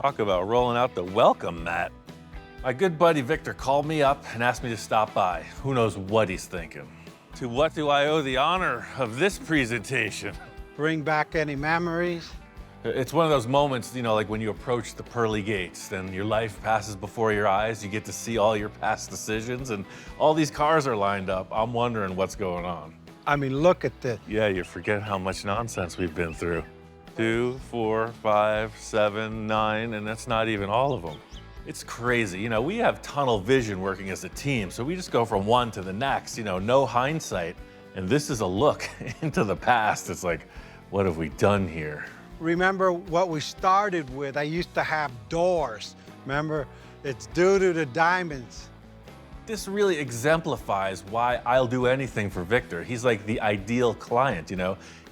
Talk about rolling out the welcome mat. My good buddy Victor called me up and asked me to stop by. Who knows what he's thinking? To what do I owe the honor of this presentation? Bring back any memories? It's one of those moments, like when you approach the pearly gates, then your life passes before your eyes. You get to see all your past decisions, and all these cars are lined up. I'm wondering what's going on. I mean, look at this. Yeah, you forget how much nonsense we've been through. 2, 4, 5, 7, 9, and that's not even all of them. It's crazy. We have tunnel vision working as a team, so we just go from one to the next, no hindsight. And this is a look into the past. It's like, what have we done here? Remember what we started with? I used to have doors. Remember? It's due to the diamonds. This really exemplifies why I'll do anything for Victor. He's like the ideal client,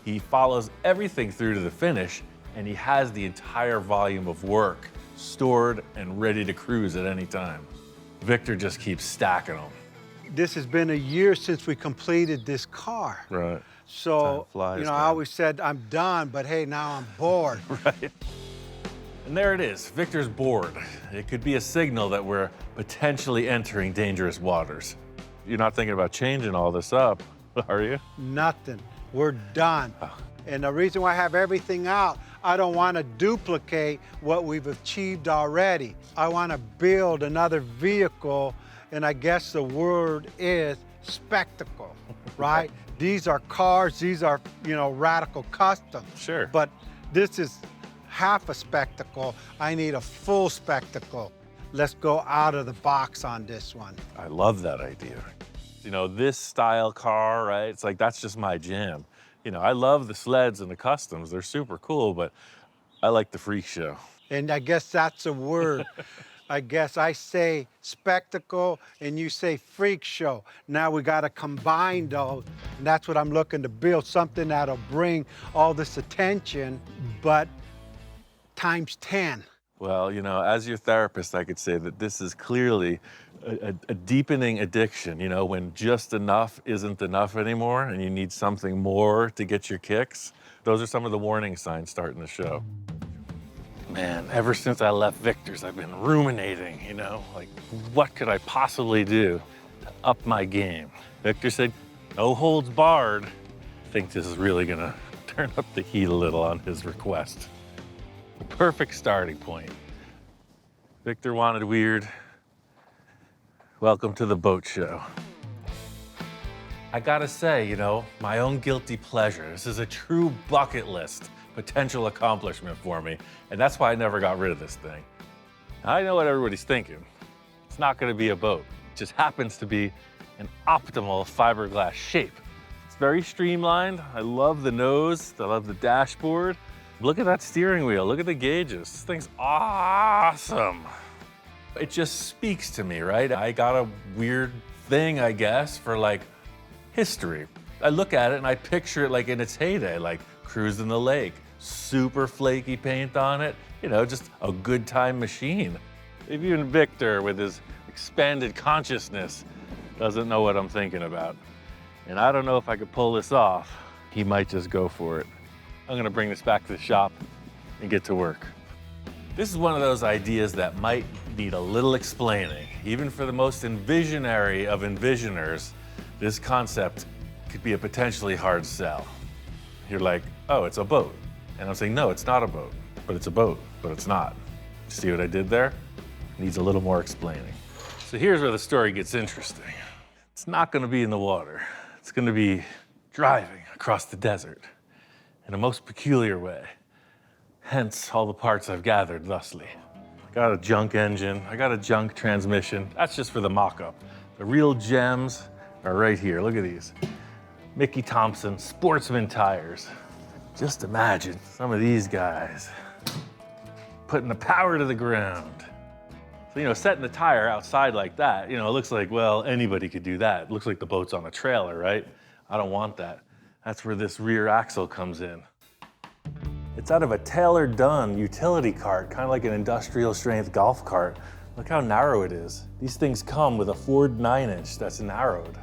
He follows everything through to the finish, and he has the entire volume of work stored and ready to cruise at any time. Victor just keeps stacking them. This has been a year since we completed this car. Right. So, Time flies, I always said, I'm done, but hey, now I'm bored. Right. And there it is, Victor's bored. It could be a signal that we're potentially entering dangerous waters. You're not thinking about changing all this up, are you? Nothing. We're done. And the reason why I have everything out, I don't want to duplicate what we've achieved already. I want to build another vehicle, and I guess the word is spectacle, right? These are cars, these are, radical custom. Sure. But this is half a spectacle. I need a full spectacle. Let's go out of the box on this one. I love that idea. This style car, right? It's like, that's just my jam. I love the sleds and the customs. They're super cool, but I like the freak show. And I guess that's a word. I guess I say spectacle and you say freak show. Now we got to combine those, and that's what I'm looking to build, something that'll bring all this attention, but times 10. Well, as your therapist, I could say that this is clearly a deepening addiction, when just enough isn't enough anymore and you need something more to get your kicks. Those are some of the warning signs starting the show. Man, ever since I left Victor's, I've been ruminating, like, what could I possibly do to up my game? Victor said, no holds barred. I think this is really gonna turn up the heat a little on his request. The perfect starting point. Victor wanted weird. Welcome to the boat show. I gotta say, my own guilty pleasure. This is a true bucket list potential accomplishment for me, and that's why I never got rid of this thing. I know what everybody's thinking. It's not gonna be a boat. It just happens to be an optimal fiberglass shape. It's very streamlined. I love the nose. I love the dashboard. Look at that steering wheel. Look at the gauges. This thing's awesome. It just speaks to me, right? I got a weird thing, I guess, for like history. I look at it and I picture it like in its heyday, like cruising the lake, super flaky paint on it, just a good time machine. Even Victor, with his expanded consciousness, doesn't know what I'm thinking about. And I don't know if I could pull this off. He might just go for it. I'm gonna bring this back to the shop and get to work. This is one of those ideas that might need a little explaining. Even for the most envisionary of envisioners, this concept could be a potentially hard sell. You're like, oh, it's a boat. And I'm saying, no, it's not a boat, but it's a boat, but it's not. See what I did there? Needs a little more explaining. So here's where the story gets interesting. It's not gonna be in the water. It's gonna be driving across the desert in a most peculiar way. Hence all the parts I've gathered thusly. I got a junk engine, I got a junk transmission. That's just for the mock-up. The real gems are right here, look at these. Mickey Thompson Sportsman tires. Just imagine some of these guys putting the power to the ground. So, setting the tire outside like that, it looks like, well, anybody could do that. It looks like the boat's on a trailer, right? I don't want that. That's where this rear axle comes in. It's out of a Taylor-Dunn utility cart, kind of like an industrial strength golf cart. Look how narrow it is. These things come with a Ford 9-inch that's narrowed.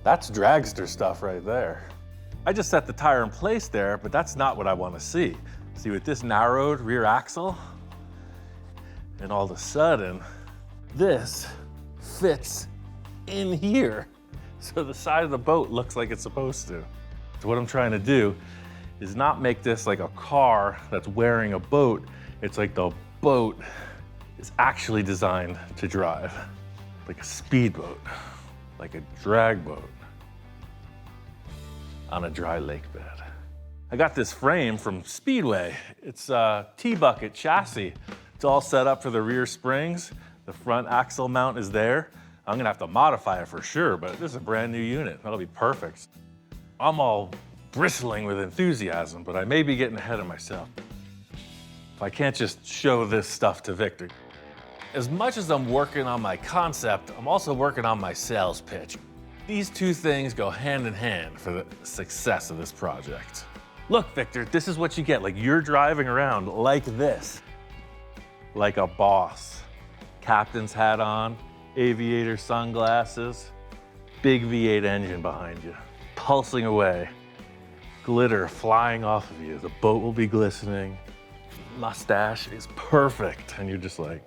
That's dragster stuff right there. I just set the tire in place there, but that's not what I want to see. See, with this narrowed rear axle, And all of a sudden, this fits in here. So the side of the boat looks like it's supposed to. So what I'm trying to do is not make this like a car that's wearing a boat. It's like the boat is actually designed to drive. Like a speedboat, like a drag boat on a dry lake bed. I got this frame from Speedway. It's a T-bucket chassis. It's all set up for the rear springs. The front axle mount is there. I'm gonna have to modify it for sure, but this is a brand new unit. That'll be perfect. I'm all bristling with enthusiasm, but I may be getting ahead of myself. If I can't just show this stuff to Victor. As much as I'm working on my concept, I'm also working on my sales pitch. These two things go hand in hand for the success of this project. Look, Victor, this is what you get. Like, you're driving around like this, like a boss. Captain's hat on, aviator sunglasses, big V8 engine behind you, pulsing away, glitter flying off of you. The boat will be glistening, mustache is perfect, and you're just like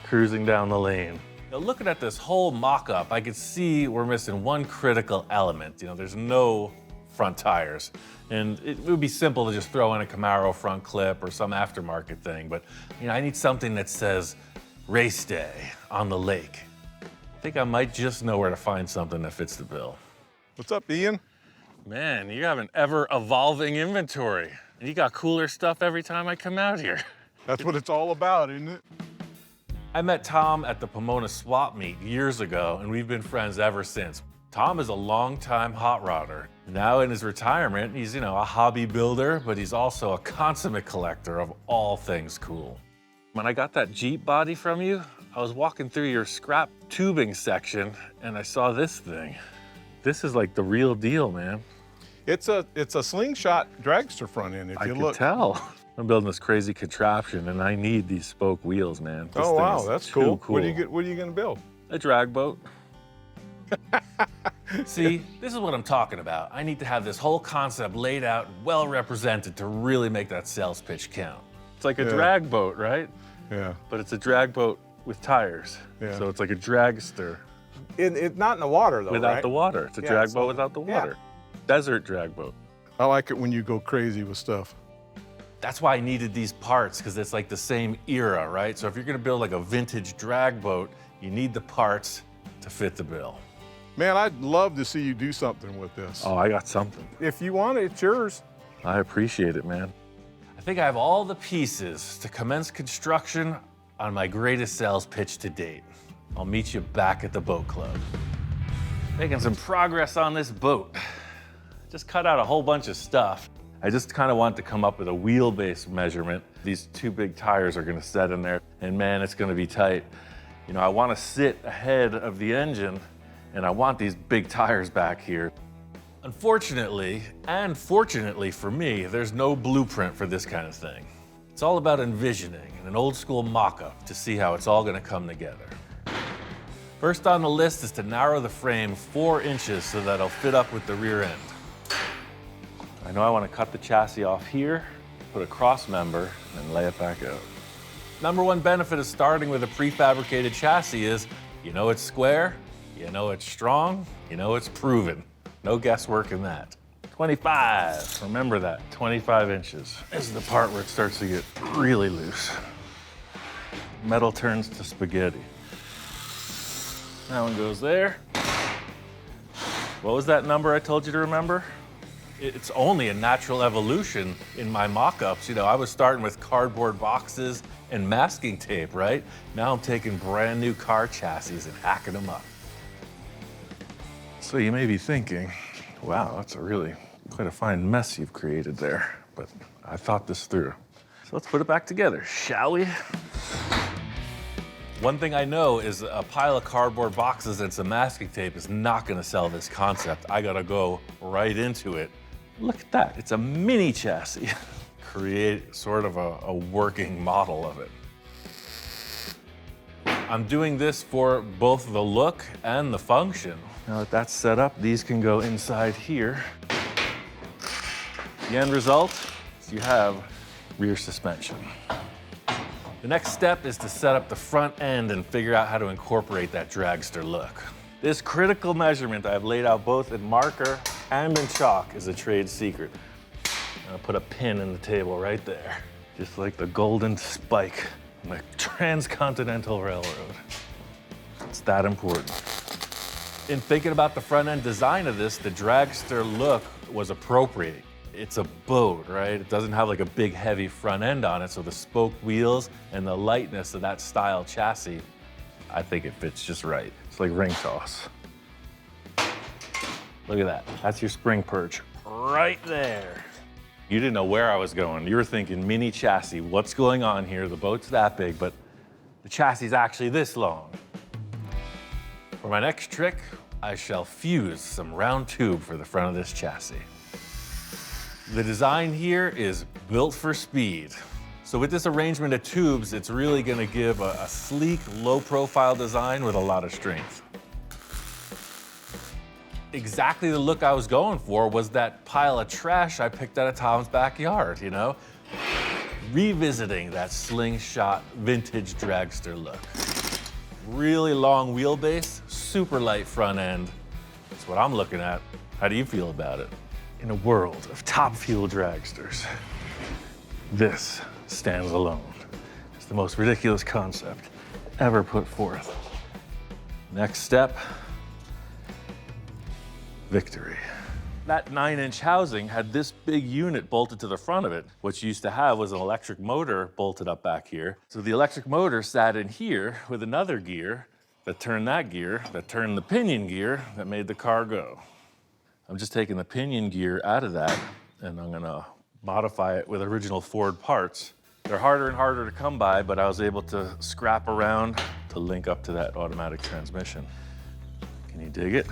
cruising down the lane. Now, looking at this whole mock-up, I could see we're missing one critical element. You know, there's no front tires. And it would be simple to just throw in a Camaro front clip or some aftermarket thing, but you know, I need something that says race day on the lake. I think I might just know where to find something that fits the bill. What's up, Ian? Man, you have an ever-evolving inventory. And you got cooler stuff every time I come out here. That's what it's all about, isn't it? I met Tom at the Pomona swap meet years ago, and we've been friends ever since. Tom is a longtime hot rodder. Now in his retirement, he's, a hobby builder, but he's also a consummate collector of all things cool. When I got that Jeep body from you, I was walking through your scrap tubing section, and I saw this thing. This is like the real deal, man. It's a slingshot dragster front end, if you look. I can tell. I'm building this crazy contraption, and I need these spoke wheels, man. This Oh, thing wow, is that's too cool. What are you gonna build? A drag boat. See, this is what I'm talking about. I need to have this whole concept laid out, well represented to really make that sales pitch count. It's like a drag boat, right? Yeah. But it's a drag boat with tires. Yeah. So it's like a dragster. It's not in the water, though, Without right? the water. It's a drag boat without the water. Desert drag boat. I like it when you go crazy with stuff. That's why I needed these parts, because it's like the same era, right? So if you're gonna build like a vintage drag boat, you need the parts to fit the bill. Man, I'd love to see you do something with this. Oh, I got something. If you want it, it's yours. I appreciate it, man. I think I have all the pieces to commence construction on my greatest sales pitch to date. I'll meet you back at the boat club. Making some progress on this boat. Just cut out a whole bunch of stuff. I just kind of want to come up with a wheelbase measurement. These two big tires are gonna set in there, and man, it's gonna be tight. I wanna sit ahead of the engine, and I want these big tires back here. Unfortunately, and fortunately for me, there's no blueprint for this kind of thing. It's all about envisioning and an old school mock-up to see how it's all gonna come together. First on the list is to narrow the frame 4 inches so that it'll fit up with the rear end. I know I want to cut the chassis off here, put a cross member, and lay it back out. Number one benefit of starting with a prefabricated chassis is, it's square, it's strong, it's proven. No guesswork in that. 25, remember that, 25 inches. This is the part where it starts to get really loose. Metal turns to spaghetti. That one goes there. What was that number I told you to remember? It's only a natural evolution in my mock-ups. I was starting with cardboard boxes and masking tape, right? Now I'm taking brand new car chassis and hacking them up. So you may be thinking, wow, that's quite a fine mess you've created there. But I thought this through. So let's put it back together, shall we? One thing I know is a pile of cardboard boxes and some masking tape is not gonna sell this concept. I gotta go right into it. Look at that, it's a mini chassis. Create sort of a working model of it. I'm doing this for both the look and the function. Now that that's set up, these can go inside here. The end result is you have rear suspension. The next step is to set up the front end and figure out how to incorporate that dragster look. This critical measurement I've laid out both in marker and in chalk is a trade secret. I'll put a pin in the table right there, just like the golden spike on the transcontinental railroad. It's that important. In thinking about the front end design of this, the dragster look was appropriate. It's a boat, right? It doesn't have like a big heavy front end on it, so the spoke wheels and the lightness of that style chassis, I think it fits just right. It's like ring toss. Look at that, that's your spring perch right there. You didn't know where I was going. You were thinking mini chassis, what's going on here? The boat's that big, but the chassis is actually this long. For my next trick, I shall fuse some round tube for the front of this chassis. The design here is built for speed. So with this arrangement of tubes, it's really gonna give a sleek, low-profile design with a lot of strength. Exactly the look I was going for was that pile of trash I picked out of Tom's backyard, you know? Revisiting that slingshot vintage dragster look. Really long wheelbase, super light front end. That's what I'm looking at. How do you feel about it? In a world of top fuel dragsters, this stands alone. It's the most ridiculous concept ever put forth. Next step, victory. That 9-inch housing had this big unit bolted to the front of it. What you used to have was an electric motor bolted up back here. So the electric motor sat in here with another gear that turned that gear, that turned the pinion gear that made the car go. I'm just taking the pinion gear out of that and I'm gonna modify it with original Ford parts. They're harder and harder to come by, but I was able to scrap around to link up to that automatic transmission. Can you dig it?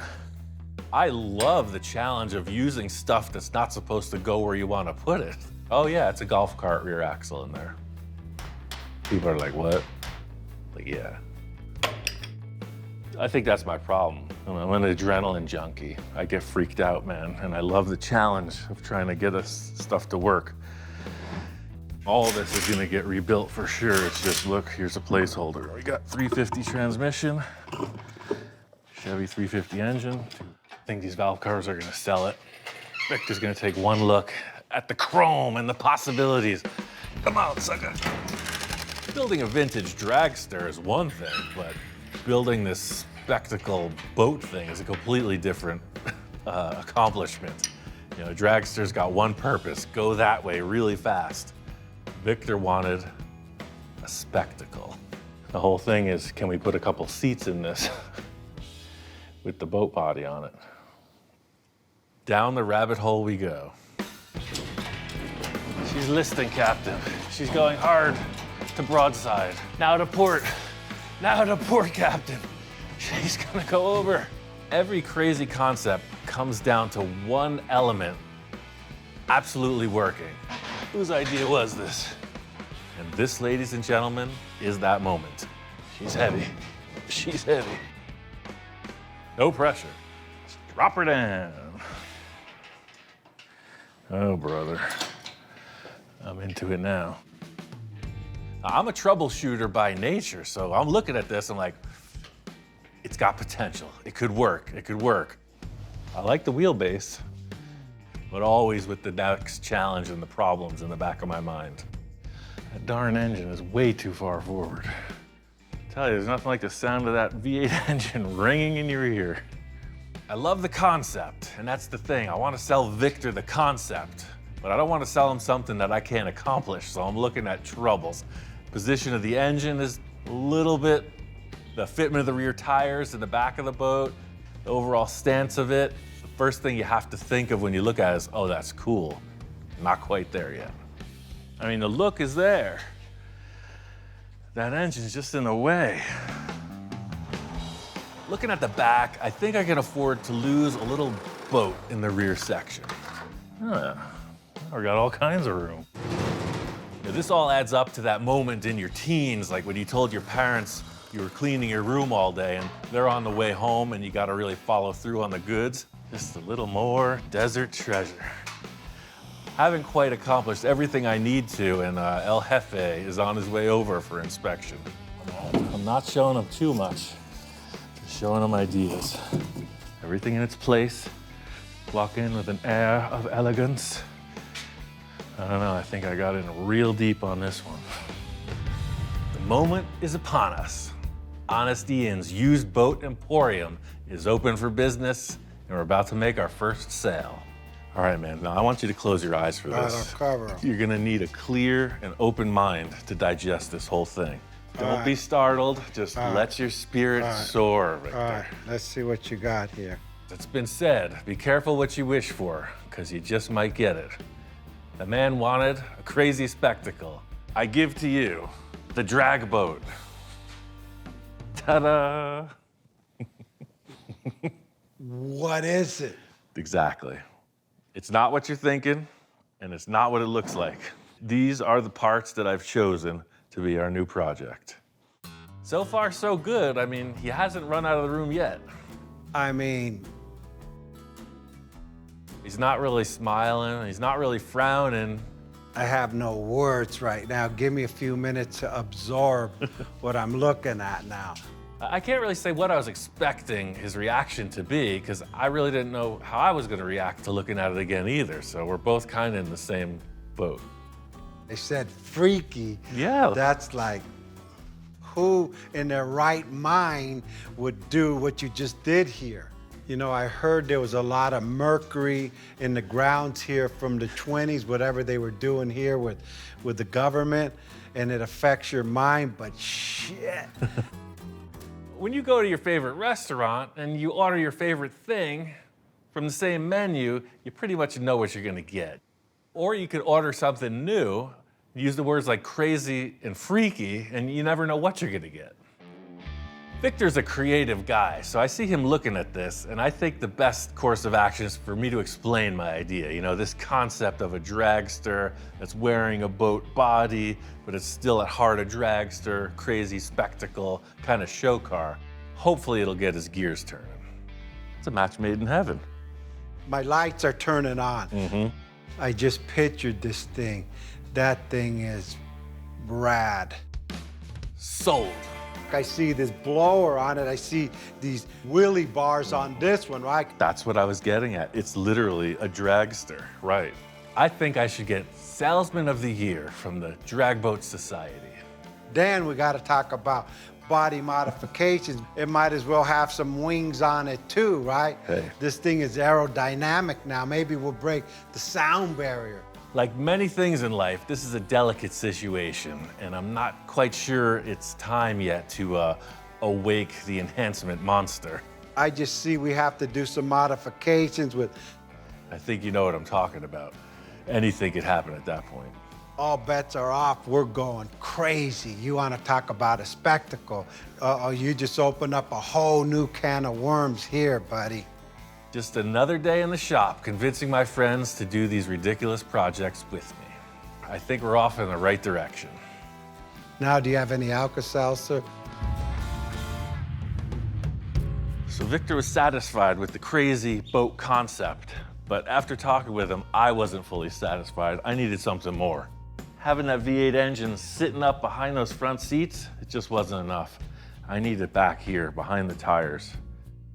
I love the challenge of using stuff that's not supposed to go where you want to put it. Oh yeah, it's a golf cart rear axle in there. People are like, what? Like, yeah. I think that's my problem. I'm an adrenaline junkie. I get freaked out, man, and I love the challenge of trying to get us stuff to work. All this is gonna get rebuilt for sure. It's just, look, here's a placeholder. We got 350 transmission, Chevy 350 engine. I think these valve covers are gonna sell it. Victor's gonna take one look at the chrome and the possibilities. Come on, sucker. Building a vintage dragster is one thing, but building this spectacle boat thing is a completely different accomplishment. You know, dragster's got one purpose, go that way really fast. Victor wanted a spectacle. The whole thing is, can we put a couple seats in this with the boat body on it? Down the rabbit hole we go. She's listing, Captain. She's going hard to broadside. Now to port. Now to port, Captain. She's gonna go over. Every crazy concept comes down to one element absolutely working. Whose idea was this? And this, ladies and gentlemen, is that moment. She's heavy. She's heavy. No pressure. Just drop her down. Oh, brother. I'm into it now. I'm a troubleshooter by nature, so I'm looking at this, I'm like, it's got potential. It could work, it could work. I like the wheelbase, but always with the next challenge and the problems in the back of my mind. That darn engine is way too far forward. I tell you, there's nothing like the sound of that V8 engine ringing in your ear. I love the concept, and that's the thing. I want to sell Victor the concept, but I don't want to sell him something that I can't accomplish, so I'm looking at troubles. Position of the engine is a little bit, the fitment of the rear tires in the back of the boat, the overall stance of it. The first thing you have to think of when you look at it is, oh, that's cool. Not quite there yet. I mean, the look is there. That engine's just in the way. Looking at the back, I think I can afford to lose a little boat in the rear section. Huh. We got all kinds of room. Now, this all adds up to that moment in your teens, like when you told your parents you were cleaning your room all day and they're on the way home and you gotta really follow through on the goods. Just a little more desert treasure. Haven't quite accomplished everything I need to, and El Jefe is on his way over for inspection. I'm not showing him too much, just showing him ideas. Everything in its place. Walk in with an air of elegance. I don't know, I think I got in real deep on this one. The moment is upon us. Honest Ian's used boat emporium is open for business, and we're about to make our first sale. All right, man, now I want you to close your eyes for this. I'll cover 'em. You're gonna need a clear and open mind to digest this whole thing. Don't be startled, just let your spirit soar, Victor. All right, let's see what you got here. It's been said, be careful what you wish for, because you just might get it. The man wanted a crazy spectacle. I give to you the drag boat. Ta-da! What is it? Exactly. It's not what you're thinking, and it's not what it looks like. These are the parts that I've chosen to be our new project. So far, so good. I mean, he hasn't run out of the room yet. I mean, He's not really smiling, he's not really frowning. I have no words right now. Give me a few minutes to absorb what I'm looking at now. I can't really say what I was expecting his reaction to be, because I really didn't know how I was gonna react to looking at it again either, so we're both kind of in the same boat. They said freaky. Yeah. That's like, who in their right mind would do what you just did here? You know, I heard there was a lot of mercury in the grounds here from the 20s, whatever they were doing here with the government, and it affects your mind, but shit. When you go to your favorite restaurant and you order your favorite thing from the same menu, you pretty much know what you're gonna get. Or you could order something new, use the words like crazy and freaky, and you never know what you're gonna get. Victor's a creative guy, so I see him looking at this, and I think the best course of action is for me to explain my idea. You know, this concept of a dragster that's wearing a boat body, but it's still at heart a dragster, crazy spectacle, kind of show car. Hopefully it'll get his gears turning. It's a match made in heaven. My lights are turning on. I just pictured this thing. That thing is rad. Sold. I see this blower on it. I see these wheelie bars on this one, right? That's what I was getting at. It's literally a dragster, right? I think I should get Salesman of the Year from the Drag Boat Society. Then we got to talk about body modifications. It might as well have some wings on it too, right? Hey. This thing is aerodynamic now. Maybe we'll break the sound barrier. Like many things in life, this is a delicate situation, and I'm not quite sure it's time yet to awake the enhancement monster. I just see we have to do some modifications with I think you know what I'm talking about. Anything could happen at that point. all bets are off. We're going crazy. You want to talk about a spectacle? You just opened up a whole new can of worms here, buddy. Just another day in the shop, convincing my friends to do these ridiculous projects with me. I think we're off in the right direction. Now, do you have any Alka-Seltzer? So Victor was satisfied with the crazy boat concept, but after talking with him, I wasn't fully satisfied. I needed something more. Having that V8 engine sitting up behind those front seats, it just wasn't enough. I need it back here, behind the tires.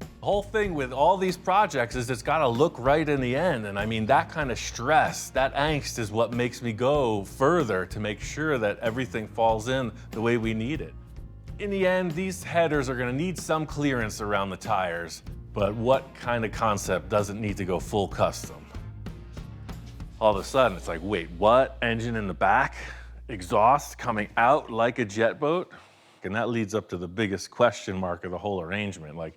The whole thing with all these projects is it's gotta look right in the end. And I mean, that kind of stress, that angst is what makes me go further to make sure that everything falls in the way we need it. In the end, these headers are gonna need some clearance around the tires, but what kind of concept doesn't need to go full custom? All of a sudden, it's like, wait, what? Engine in the back? Exhaust coming out like a jet boat? And that leads up to the biggest question mark of the whole arrangement. Like,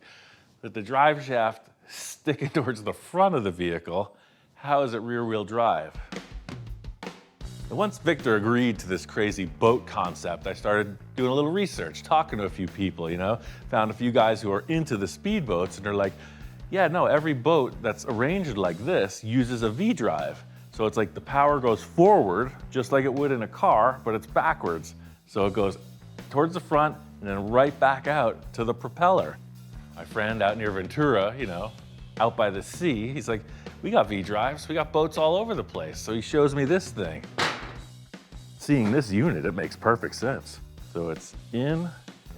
with the drive shaft sticking towards the front of the vehicle, how is it rear-wheel drive? And once Victor agreed to this crazy boat concept, I started doing a little research, talking to a few people, you know, found a few guys who are into the speedboats, and they're like, yeah, no, every boat that's arranged like this uses a V-drive. So it's like the power goes forward, just like it would in a car, but it's backwards. So it goes towards the front and then right back out to the propeller. My friend out near Ventura, you know, out by the sea, he's like, We got V-drives, we got boats all over the place. So he shows me this thing. Seeing this unit, it makes perfect sense. So it's in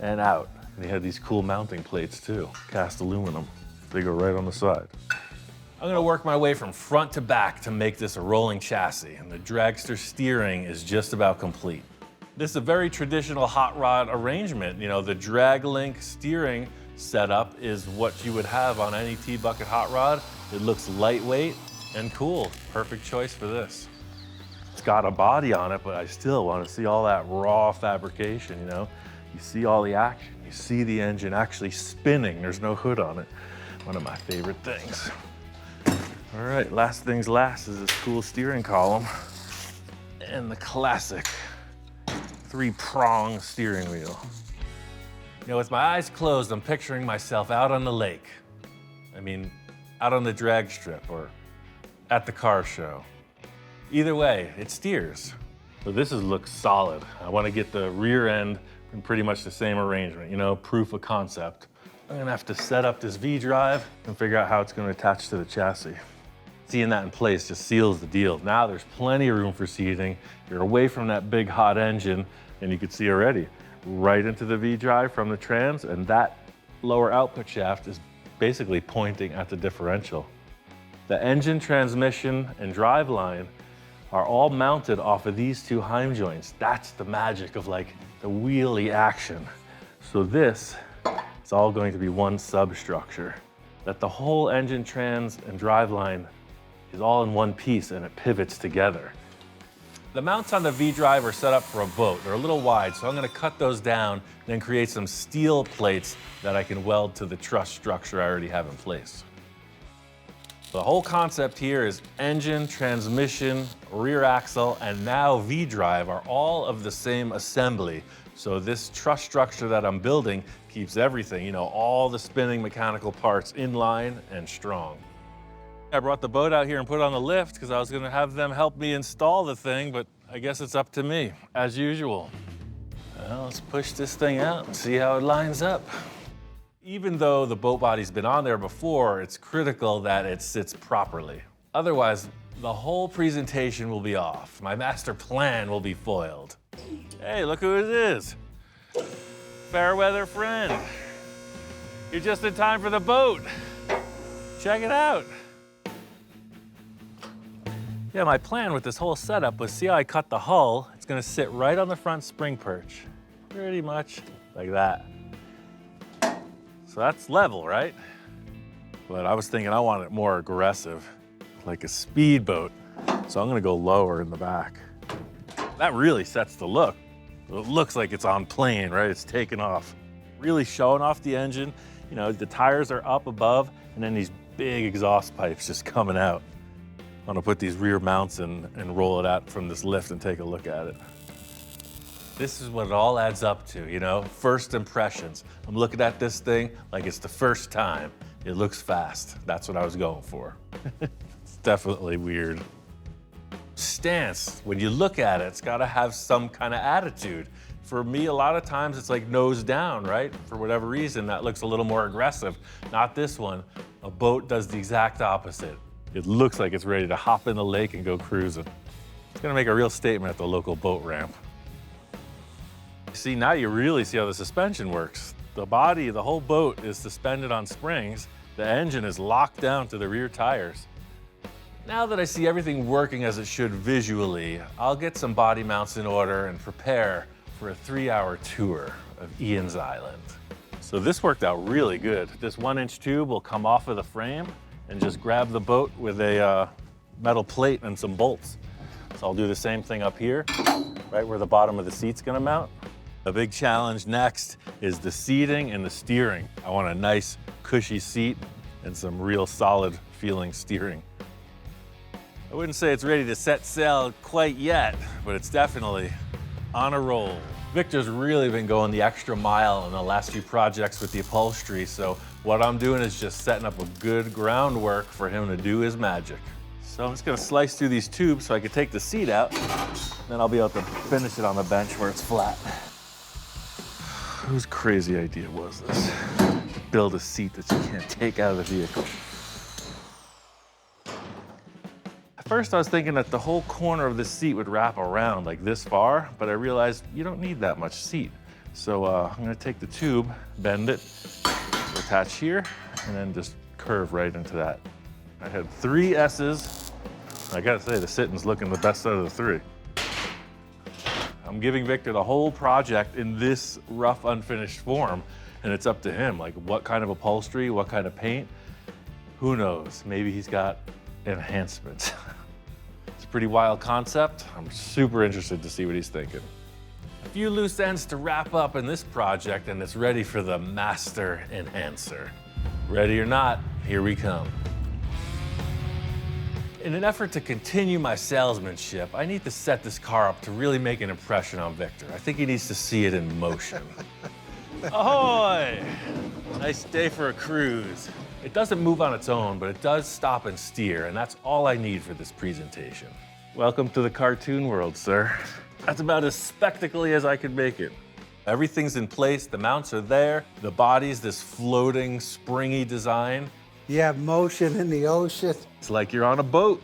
and out. And they had these cool mounting plates too, cast aluminum. They go right on the side. I'm gonna work my way from front to back to make this a rolling chassis, and the dragster steering is just about complete. This is a very traditional hot rod arrangement. You know, the drag link steering setup is what you would have on any T-bucket hot rod. It looks lightweight and cool. Perfect choice for this. It's got a body on it, but I still want to see all that raw fabrication, you know? You see all the action. You see the engine actually spinning. There's no hood on it. One of my favorite things. All right, last things last is this cool steering column and the classic 3-prong steering wheel. You know, with my eyes closed, I'm picturing myself out on the lake. I mean, out on the drag strip or at the car show. Either way, it steers. So this looks solid. I want to get the rear end in pretty much the same arrangement, you know, proof of concept. I'm gonna have to set up this V-drive and figure out how it's gonna attach to the chassis. Seeing that in place just seals the deal. Now there's plenty of room for seating. You're away from that big hot engine, and you can see already, right into the V-drive from the trans, and that lower output shaft is basically pointing at the differential. The engine, transmission, and drive line are all mounted off of these two heim joints. That's the magic of like the wheelie action. So this is all going to be one substructure. That the whole engine, trans, and drive line is all in one piece and it pivots together. The mounts on the V-drive are set up for a boat. They're a little wide, so I'm gonna cut those down, then create some steel plates that I can weld to the truss structure I already have in place. The whole concept here is engine, transmission, rear axle, and now V-drive are all of the same assembly. So this truss structure that I'm building keeps everything, you know, all the spinning mechanical parts in line and strong. I brought the boat out here and put it on the lift because I was gonna have them help me install the thing, but I guess it's up to me, as usual. Well, let's push this thing out and see how it lines up. Even though the boat body's been on there before, it's critical that it sits properly. Otherwise, the whole presentation will be off. My master plan will be foiled. Hey, look who it is. Fair weather friend. You're just in time for the boat. Check it out. Yeah, my plan with this whole setup was see how I cut the hull. It's gonna sit right on the front spring perch. Pretty much like that. So that's level, right? But I was thinking I want it more aggressive, like a speedboat. So I'm gonna go lower in the back. That really sets the look. It looks like it's on plane, right? It's taking off. Really showing off the engine. You know, the tires are up above and then these big exhaust pipes just coming out. I'm gonna put these rear mounts in and roll it out from this lift and take a look at it. This is what it all adds up to, you know? First impressions. I'm looking at this thing like it's the first time. It looks fast. That's what I was going for. It's definitely weird. Stance, when you look at it, it's gotta have some kind of attitude. For me, a lot of times it's like nose down, right? For whatever reason, that looks a little more aggressive. Not this one. A boat does the exact opposite. It looks like it's ready to hop in the lake and go cruising. It's gonna make a real statement at the local boat ramp. See, now you really see how the suspension works. The body, the whole boat is suspended on springs. The engine is locked down to the rear tires. Now that I see everything working as it should visually, I'll get some body mounts in order and prepare for a 3-hour tour of Ian's Island. So this worked out really good. This 1-inch tube will come off of the frame and just grab the boat with a metal plate and some bolts. So I'll do the same thing up here, right where the bottom of the seat's gonna mount. The big challenge next is the seating and the steering. I want a nice, cushy seat and some real solid feeling steering. I wouldn't say it's ready to set sail quite yet, but it's definitely on a roll. Victor's really been going the extra mile in the last few projects with the upholstery, so what I'm doing is just setting up a good groundwork for him to do his magic. So I'm just gonna slice through these tubes so I can take the seat out, then I'll be able to finish it on the bench where it's flat. Whose crazy idea was this? Build a seat that you can't take out of the vehicle. First, I was thinking that the whole corner of the seat would wrap around like this far, but I realized you don't need that much seat. So I'm gonna take the tube, bend it, attach here, and then just curve right into that. I had 3 S's. I gotta say, the sitting's looking the best out of the 3. I'm giving Victor the whole project in this rough, unfinished form, and it's up to him. Like, what kind of upholstery, what kind of paint? Who knows? Maybe he's got enhancements. It's a pretty wild concept. I'm super interested to see what he's thinking. A few loose ends to wrap up in this project, and it's ready for the master enhancer. Ready or not, here we come. In an effort to continue my salesmanship, I need to set this car up to really make an impression on Victor. I think he needs to see it in motion. Ahoy! Nice day for a cruise. It doesn't move on its own, but it does stop and steer, and that's all I need for this presentation. Welcome to the cartoon world, sir. That's about as spectacle-y as I could make it. Everything's in place, the mounts are there, the body's this floating, springy design. You have motion in the ocean. It's like you're on a boat.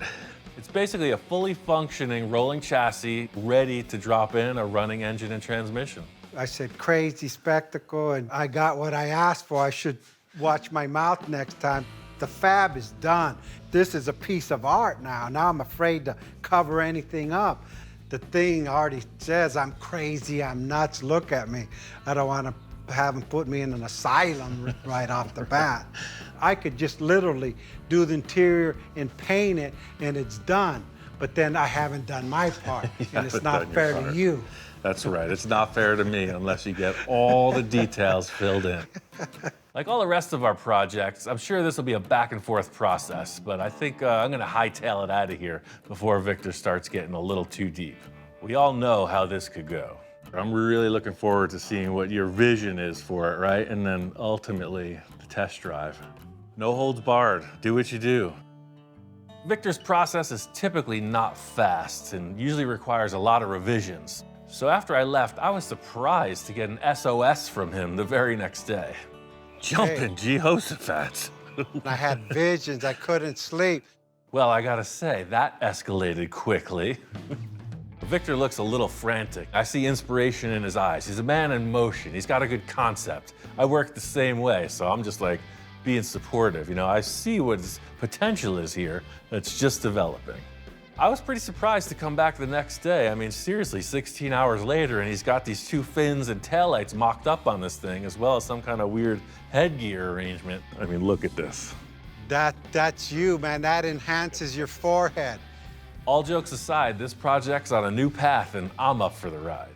It's basically a fully functioning rolling chassis ready to drop in a running engine and transmission. I said, crazy spectacle, and I got what I asked for. I should watch my mouth next time. The fab is done. This is a piece of art now. Now I'm afraid to cover anything up. The thing already says I'm crazy, I'm nuts, look at me. I don't want to have them put me in an asylum right off the bat. I could just literally do the interior and paint it, and it's done. But then I haven't done my part, and it's not fair to you. That's right. It's not fair to me unless you get all the details filled in. Like all the rest of our projects, I'm sure this will be a back and forth process, but I think I'm going to hightail it out of here before Victor starts getting a little too deep. We all know how this could go. I'm really looking forward to seeing what your vision is for it, right? And then ultimately, the test drive. No holds barred. Do what you do. Victor's process is typically not fast and usually requires a lot of revisions. So after I left, I was surprised to get an SOS from him the very next day. Jumping Jehoshaphat. I had visions, I couldn't sleep. Well, I gotta say, that escalated quickly. Victor looks a little frantic. I see inspiration in his eyes. He's a man in motion. He's got a good concept. I work the same way, so I'm just like being supportive. You know, I see what his potential is here that's just developing. I was pretty surprised to come back the next day. I mean, seriously, 16 hours later, and he's got these 2 fins and taillights mocked up on this thing, as well as some kind of weird headgear arrangement. I mean, look at this. That's you, man. That enhances your forehead. All jokes aside, this project's on a new path, and I'm up for the ride.